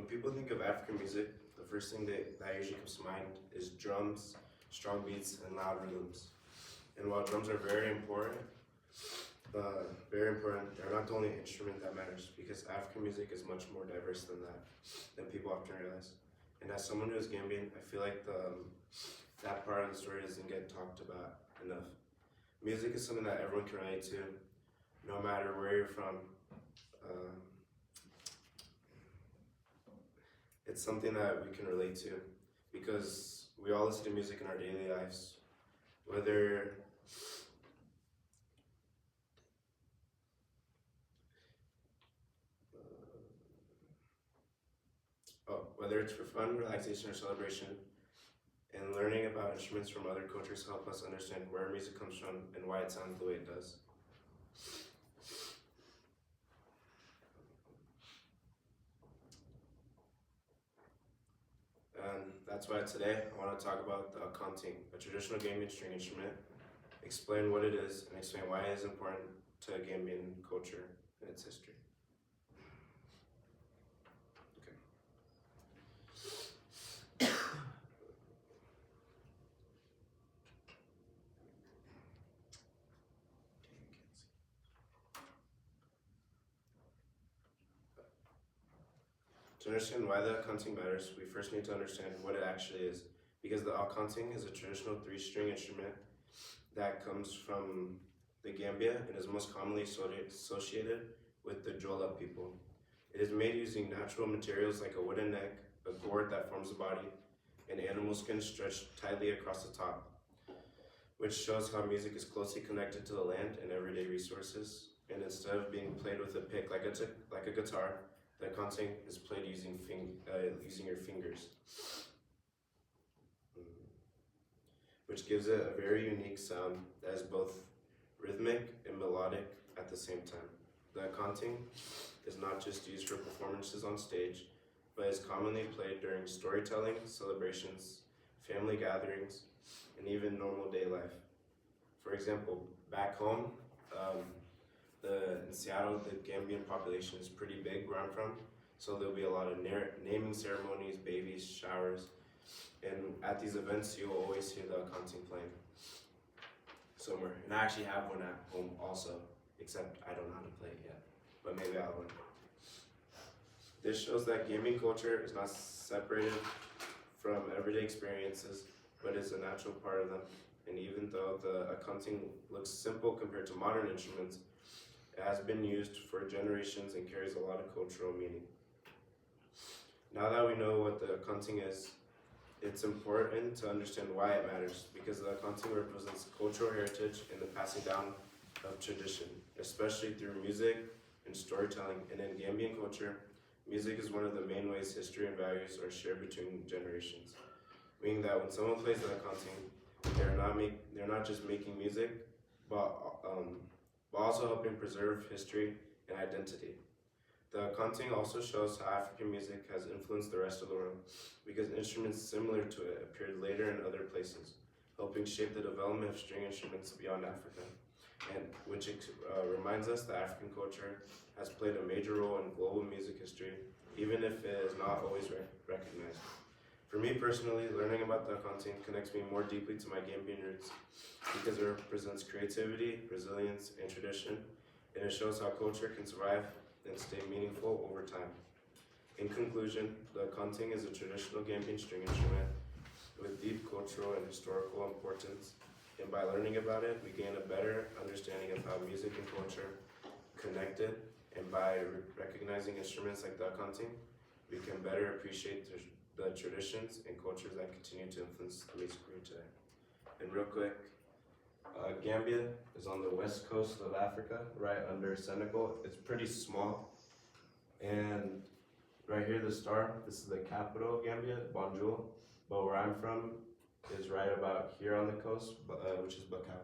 When people think of African music, the first thing that usually comes to mind is drums, strong beats, and loud rhythms. And while drums are very important, they're not the only instrument that matters, because African music is much more diverse than people often realize. And as someone who is Gambian, I feel like that part of the story doesn't get talked about enough. Music is something that everyone can relate to, no matter where you're from. Uh, it's something that we can relate to because we all listen to music in our daily lives, whether whether it's for fun, relaxation, or celebration. And learning about instruments from other cultures help us understand where music comes from and why it sounds the way it does. And that's why today I want to talk about the akanting, a traditional Gambian string instrument, explain what it is, and explain why it is important to Gambian culture and its history. To understand why the akanting matters, we first need to understand what it actually is, because the akanting is a traditional three-string instrument that comes from the Gambia and is most commonly associated with the Jola people. It is made using natural materials like a wooden neck, a gourd that forms the body, and animal skin stretched tightly across the top, which shows how music is closely connected to the land and everyday resources. And instead of being played with a pick like a guitar, the akanting is played using your fingers, which gives it a very unique sound that is both rhythmic and melodic at the same time. The akanting is not just used for performances on stage, but is commonly played during storytelling, celebrations, family gatherings, and even normal day life. For example, back home, in Seattle, the Gambian population is pretty big where I'm from, so there'll be a lot of naming ceremonies, babies, showers, and at these events, you'll always hear the akanting playing somewhere. And I actually have one at home also, except I don't know how to play it yet, but maybe I'll learn. This shows that Gambian culture is not separated from everyday experiences, but is a natural part of them. And even though the akanting looks simple compared to modern instruments, it has been used for generations and carries a lot of cultural meaning. Now that we know what the akanting is, it's important to understand why it matters, because the akanting represents cultural heritage and the passing down of tradition, especially through music and storytelling. And in Gambian culture, music is one of the main ways history and values are shared between generations, meaning that when someone plays the akanting, they're not just making music, but also helping preserve history and identity. The akanting also shows how African music has influenced the rest of the world, because instruments similar to it appeared later in other places, helping shape the development of string instruments beyond Africa, and which reminds us that African culture has played a major role in global music history, even if it is not always recognized. For me personally, learning about the akanting connects me more deeply to my Gambian roots, because it represents creativity, resilience, and tradition, and it shows how culture can survive and stay meaningful over time. In conclusion, the akanting is a traditional Gambian string instrument with deep cultural and historical importance, and by learning about it, we gain a better understanding of how music and culture connected, and by recognizing instruments like the akanting, we can better appreciate the traditions and cultures that continue to influence the music career today. And real quick, Gambia is on the west coast of Africa, right under Senegal. It's pretty small. And right here, the star, this is the capital of Gambia, Banjul. But where I'm from is right about here on the coast, which is Bakau.